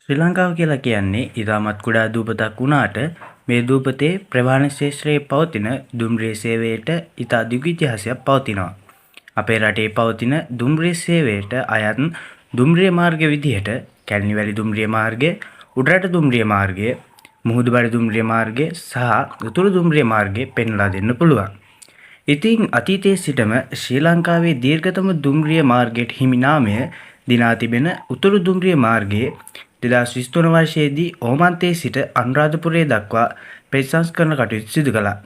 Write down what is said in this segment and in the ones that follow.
ශ්‍රී ලංකාව කියලා කියන්නේ ඉතාමත් කුඩා දූපතක් වුණාට මේ දූපතේ ප්‍රවාහන ක්ෂේත්‍රයේ පවතින දුම්රිය සේවයට ඉතා දිගු ඉතිහාසයක් පවතිනවා. අපේ රටේ පවතින දුම්රිය සේවයට අයත් දුම්රිය මාර්ග විදිහට කැලණිවැලි දුම්රිය මාර්ගය, උඩරට දුම්රිය මාර්ගය, මුහුදුබඩ දුම්රිය මාර්ගය සහ උතුරු දුම්රිය මාර්ගය පෙන්වලා දෙන්න පුළුවන්. ඉතින් අතීතයේ සිටම ශ්‍රී ලංකාවේ දීර්ඝතම දුම්රිය මාර්ගයට හිමි නාමය දිනා තිබෙන උතුරු දුම්රිය මාර්ගයේ 2023 වර්ෂයේදී ඕමන්තයේ සිට අනුරාධපුරය දක්වා ප්‍රතිසංස්කරණ කටයුතු සිදු කළා.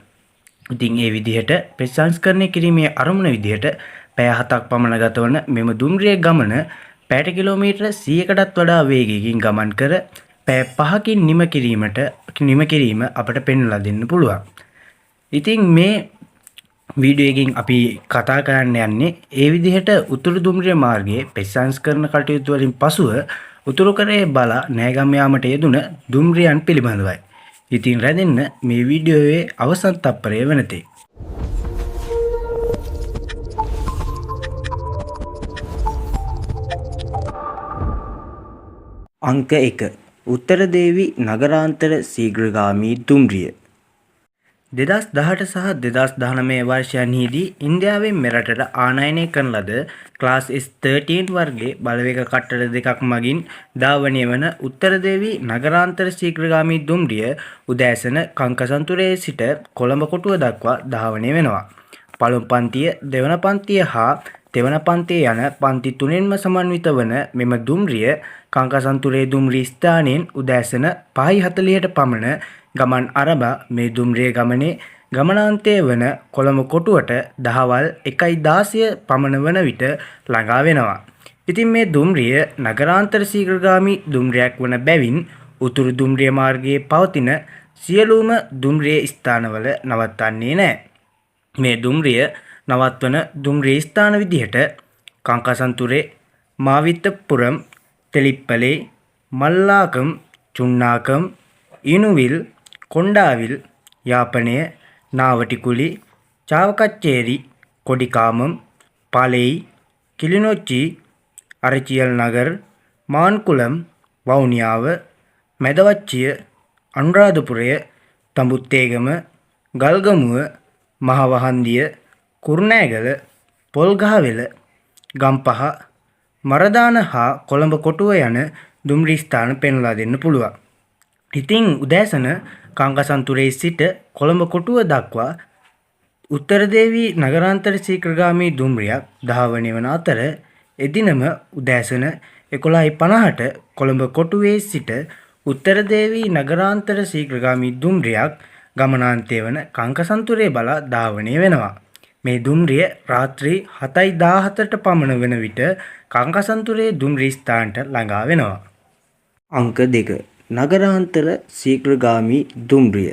ඉතින් ඒ විදිහට ප්‍රතිසංස්කරණය කිරීමේ අරමුණ විදිහට පැය 7ක් පමණ ගතවන මෙම දුම්රිය ගමන පැයට කිලෝමීටර 100කටත් වඩා වේගයකින් ගමන් කර පැය 5කින් නිම කිරීම අපට පෙන්වලා දෙන්න පුළුවන්. ඉතින් මේ වීඩියෝ එකකින් අපි කතා කරන්න යන්නේ ඒ විදිහට උතුරු දුම්රිය මාර්ගයේ ප්‍රතිසංස්කරණ කටයුතු වලින් පසුව උතුරු කරේ බලා නෑගම් යාමට යෙදුන දුම්රියන් පිළිබඳවයි. ඉතින් රැඳෙන්න මේ වීඩියෝවේ අවසන් තප්පරය වෙනතේ. අංක 1 උත්තරදේවි නගරාන්තර ශීඝ්‍රගාමී දුම්රිය 2018 සහ 2019 වර්ෂයන්හිදී ඉන්දියාවෙන් මෙරටට ආනයනය කරන ලද ක්ලාස් S13 වර්ගයේ බලවේග කට්ටල දෙකක් මගින් ධාවනය වන උත්තරදේවි නගරාන්තර ශීඝ්‍රගාමී දුම්රිය උදෑසන කංකසන්තුරේ සිට කොළඹ කොටුව දක්වා ධාවනය වෙනවා. පළමු පන්තිය, දෙවන පන්තිය හා තෙවන පන්තිය යන පන්ති තුනෙන්ම සමන්විත වන මෙම දුම්රිය කංකසන්තුරේ දුම්රිය ස්ථානයෙන් උදෑසන 5:40ට පමණ ගමන් අරඹා මේ දුම්රිය ගමනේ ගමනාන්තය වන කොළඹ කොටුවට දහවල් 1:16 පමණ වන විට ළඟා වෙනවා. ඉතින් මේ දුම්රිය නගරාන්තර ශීඝ්‍රගාමී දුම්රියක් වන බැවින් උතුරු දුම්රිය මාර්ගයේ පවතින සියලුම දුම්රිය ස්ථානවල නවත්තන්නේ නැහැ. මේ දුම්රිය නවත්වන දුම්රිය ස්ථාන විදිහට කංකසන්තුරේ, මාවිත්තපුරම්, තෙලිප්පලේ, මල්ලාකම්, චුන්නාකම්, ඉනුවිල්, කොණ්ඩාවිල්, යාපනය, නාවටිකුලි, චාවකච්චේරි, කොඩිකාමම්, පලෙයි, කිලිනොච්චි, අරචියල් නගර, මාන්කුලම්, වවුනියාව, මැදවච්චිය, අනුරාධපුරය, තඹුත්තේගම, ගල්ගමුව, මහවහන්දිය, කුරුණෑගල, පොල්ගහවෙල, ගම්පහ, මරදාන හා කොළඹ කොටුව යන දුම්රිය ස්ථාන පෙන්වලා දෙන්න පුළුවන්. ඉතින් උදෑසන කංකසන්තුරේ සිට කොළඹ කොටුව දක්වා උත්තරදේවි නගරාන්තර ශීඝ්‍රගාමී දුම්රියක් ධාවනය වන අතර එදිනම උදෑසන 11:50ට කොළඹ කොටුවේ සිට උත්තරදේවි නගරාන්තර ශීඝ්‍රගාමී දුම්රියක් ගමනාන්තය වන කංකසන්තුරේ බලා ධාවනය වෙනවා. මේ දුම්රිය රාත්‍රී 7:17ට පමණ වන විට කංකසන්තුරේ දුම්රිය ස්ථානට ළඟා වෙනවා. අංක 2 නගරාන්තර ශීඝ්‍රගාමී දුම්රිය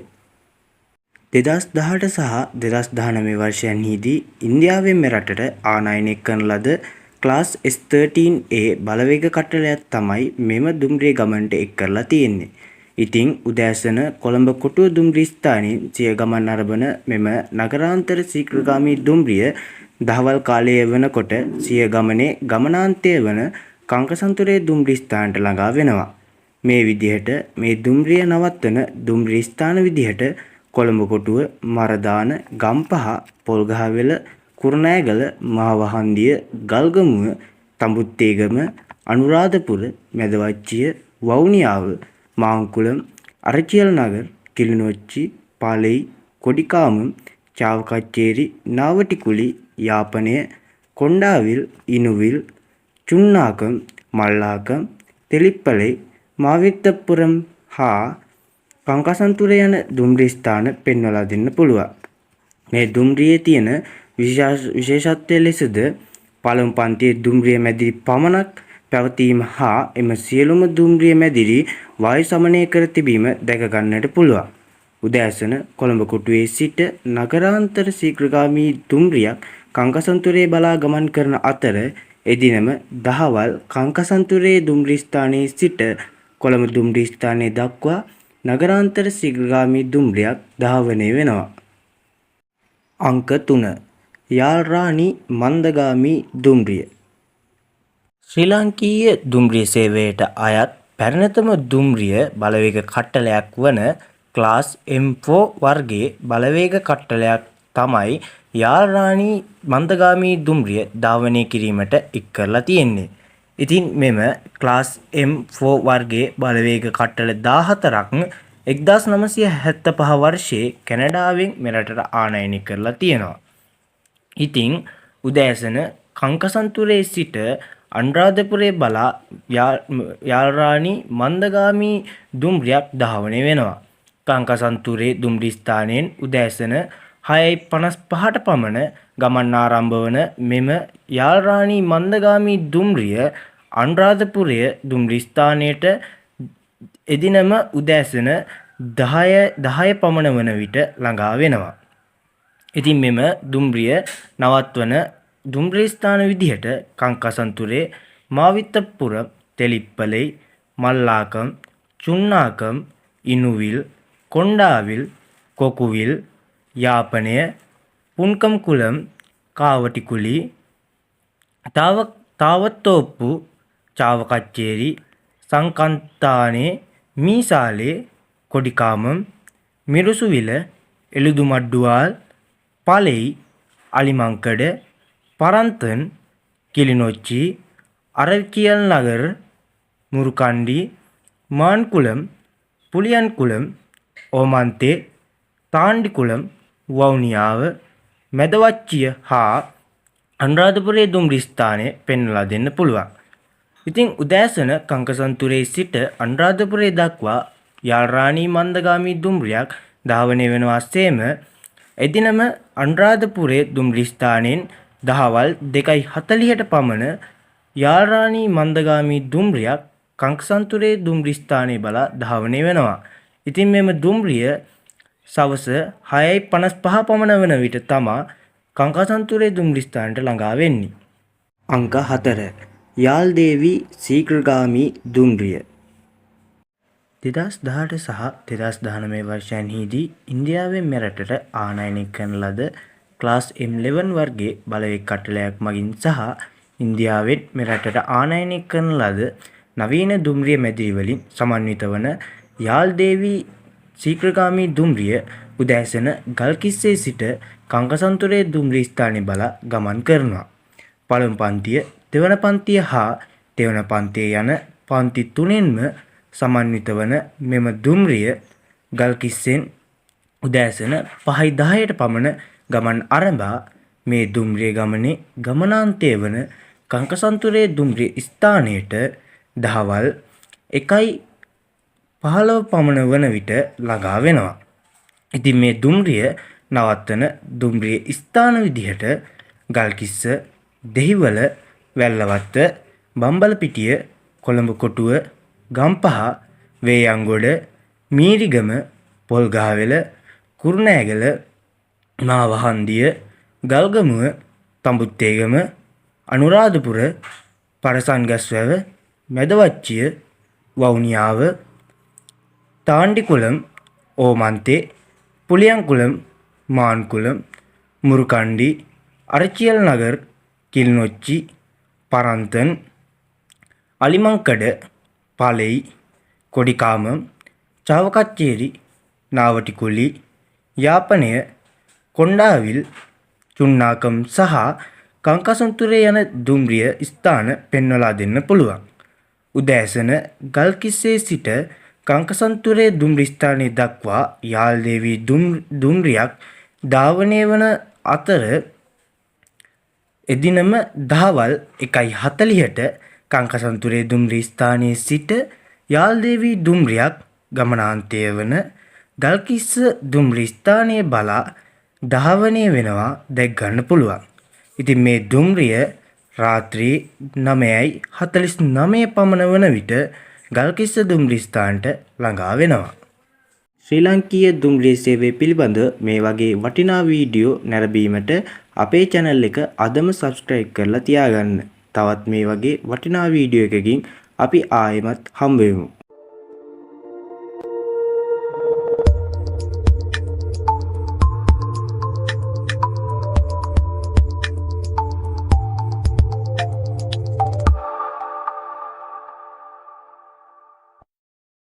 2018 සහ 2019 වර්ෂයන්හිදී ඉන්දියාවෙන් මෙරටට ආනයනය කරන ලද ක්ලාස් S13A බලවේග කට්ටලයක් තමයි මෙම දුම්රිය ගමනට එක් කරලා තියෙන්නේ. ඉතින් උදෑසන කොළඹ කොටුව දුම්රිය ස්ථානයේ සිය ගමන් අරඹන මෙම නගරාන්තර ශීඝ්‍රගාමී දුම්රිය දහවල් කාලයේ වනකොට සිය ගමනේ ගමනාන්තය වන කංකසන්තුරේ දුම්රිය ස්ථානට ළඟා වෙනවා. මේ විදිහට මේ දුම්රිය නවත්වන දුම්රිය ස්ථාන විදිහට කොළඹ කොටුව, මරදාන, ගම්පහ, පොල්ගහවෙල, කුරුණෑගල, මහවහන්දිය, ගල්ගමුව, තඹුත්තේගම, අනුරාධපුර, මැදවච්චිය, වවුනියාව, මාංකුලම්, අරචියල් නගර, කිලිනොච්චි, පලෙයි, කොඩිකාමම්, චාවකච්චේරි, නාවටිකුලි, යාපනය, කොණ්ඩාවිල්, ඉනුවිල්, චුන්නාකම්, මල්ලාකම්, තෙලිප්පලේ, මාවිත්තපුරම් හා කංකසන්තුර යන දුම්රිය ස්ථාන පෙන්වලා දෙන්න පුළුවන්. මේ දුම්රියේ තියෙන විශේෂත්වය ලෙසද පළමු පන්තියේ දුම්රිය මැදිරි පමණක් පැවතීම හා එම සියලුම දුම්රිය මැදිරි වායු සමනය කර තිබීම දැක ගන්නට පුළුවන්. උදෑසන කොළඹ කොටුවේ සිට නගරාන්තර ශීඝ්‍රගාමී දුම්රියක් කංකසන්තුරේ බලා ගමන් කරන අතර එදිනම දහවල් කංකසන්තුරේ දුම්රිය ස්ථානයේ සිට කොළඹ දුම්රිය ස්ථානයේ දක්වා නගරාන්තර ශීඝ්‍රගාමී දුම්රියක් ධාවනය වෙනවා. අංක 3 යාල්රාණි මන්දගාමී දුම්රිය ශ්‍රී ලාංකීය දුම්රිය සේවයට අයත් පැරණතම දුම්රිය බලවේග කට්ටලයක් වන ක්ලාස් M4 වර්ගයේ බලවේග කට්ටලයක් තමයි යාල්රාණි මන්දගාමී දුම්රිය ධාවනය කිරීමට එක් කරලා තියෙන්නේ. ඉතින් මෙම ක්ලාස් M4 වර්ගයේ බලවේග කට්ටල 14ක් 1975 වර්ෂයේ කැනඩාවෙන් මෙරටට ආනයනය කරලා තියෙනවා. ඉතින් උදෑසන කංකසන්තුරේ සිට අනුරාධපුරේ බලා යාල්රාණි මන්දගාමී දුම්රියක් ධාවනය වෙනවා. කංකසන්තුරේ දුම්රි ස්ථානයෙන් උදෑසන 6:55ට පමණ ගමන් ආරම්භ වන මෙම යාල්රාණි මන්දගාමී දුම්රිය අනුරාධපුරය දුම්රි ස්ථානයට එදිනම උදෑසන 10 පමණ වන විට ළඟා වෙනවා. ඉතින් මෙම දුම්රිය නවත්වන දුම්රිය ස්ථාන විදිහට කංකසන්තුරේ මාවිත්තපුරම්, තෙලිප්පලයි, මල්ලාකම්, චුන්නාකම්, ඉනුවිල්, කොණ්ඩාවිල්, කොකුවිල්, යාපනය, පුන්කම්කුලම්, කාවටිකුලි, තාවත්තෝප්පු, චාවකච්චේරි, සංකන්තානේ, මීසාලේ, කොඩිකාමම්, මිරුසුවිල, එළුදුමඩ්ඩුවාල්, පලෙයි, අලිමංකඩ, පරන්තන්, කිලිනොච්චි, අරකියල් නගර, මුරුකණ්ඩි, මාන්කුලම්, පුලියන්කුලම්, ඕමන්තේ, තාණ්ඩිකුලම්, වවුනියාව, මැදවච්චිය හා අනුරාධපුරේ දුම්රි ස්ථානය පෙන්වලා දෙන්න පුළුවන්. ඉතින් උදෑසන කංකසන්තුරේ සිට අනුරාධපුරේ දක්වා යාල්රාණි මන්දගාමී දුම්රියක් ධාවනය වෙනවා සේම එදිනම අනුරාධපුරේ දුම්රි ස්ථානයෙන් දහවල් 2:40ට පමණ යාල්රාණි මන්දගාමී දුම්රියක් කංකසන්තුරේ දුම්රි ස්ථානයේ බලා ධාවනය වෙනවා. ඉතින් මෙම දුම්රිය සවස 6:55 පමණ වන විට තමා කංකසන්තුරේ දුම්රි ස්ථානයට ළඟා වෙන්නේ. අංක 4 යාල්දේවි ශීඝ්‍රගාමී දුම්රිය 2018 සහ 2019 වර්ෂයන්හිදී ඉන්දියාවෙන් මෙරටට ආනයනය කරන ලද ක්ලාස් M11 වර්ගයේ බලවේග කට්ටලයක් මගින් සහ ඉන්දියාවෙන් මෙරටට ආනයනය කරන ලද නවීන දුම්රිය මැදිරි වලින් සමන්විත වන යාල්දේවි ශීඝ්‍රගාමී දුම්රිය උදෑසන ගල්කිස්සේ සිට කංකසන්තුරේ දුම්රි ස්ථානයේ බලා ගමන් කරනවා. පළමු පන්තිය, දෙවන පන්තිය හා තෙවන පන්තිය යන පන්ති තුනෙන්ම සමන්විත වන මෙම දුම්රිය ගල්කිස්සෙන් උදෑසන 5:10ට පමණ ගමන් ආරම්භා මේ දුම්රිය ගමනේ ගමනාන්තය වන කංකසන්තුරේ දුම්රිය ස්ථානයට දහවල් 1:15 පමණ වන විට ළඟා වෙනවා. ඉතින් මේ දුම්රිය නවත්වන දුම්රිය ස්ථාන විදිහට ගල්කිස්ස, දෙහිවල, වැල්ලවත්ත, බම්බලපිටිය, කොළඹ කොටුව, ගම්පහ, වේයන්ගොඩ, මීරිගම, පොල්ගහවෙල, කුරුණෑගල, නාවහන්දිය, ගල්ගමුව, තඹුත්තේගම, අනුරාධපුර, පරසන්ගස්වැව, මැදවච්චිය, වවුනියාව, තාණ්ඩිකුලම්, ඕමන්තේ, පුලියන්කුලම්, මාන්කුලම්, මුරුකණ්ඩි, අරචියල් නගර, කිලිනොච්චි, පරන්තන්, අලිමංකඩ, පලෙයි, කොඩිකාමම්, චාවකච්චේරි, නාවටිකුලි, යාපනය, කොණ්ඩාවිල්, චුන්නාකම් සහ කංකසන්තුරේ යන දුම්රිය ස්ථාන පෙන්වලා දෙන්න පුළුවන්. උදෑසන ගල්කිස්සේ සිට කංකසන්තුරේ දුම්රි ස්ථානයේ දක්වා යාල්දේවි දුම්රියක් ධාවනය වන අතර එදිනම දහවල් 1:40ට කංකසන්තුරේ දුම්රි ස්ථානයේ සිට යාල්දේවි දුම්රියක් ගමනාන්තය වන ගල්කිස්ස දුම්රි ස්ථානයේ බලා ධාවනය වෙනවා දැක් ගන්න පුළුවන්. ඉතින් මේ දුම්රිය රාත්‍රී 9:49 පමණ වන විට ගල්කිස්ස දුම්රි ස්ථානට ළඟා වෙනවා. ශ්‍රී ලාංකීය දුම්රිය සේවය පිළිබඳ මේ වගේ වටිනා වීඩියෝ නැරඹීමට අපේ channel එක අදම subscribe කරලා තියාගන්න. තවත් මේ වගේ වටිනා වීඩියෝ එකකින් අපි ආයෙමත් හම්බ වෙමු.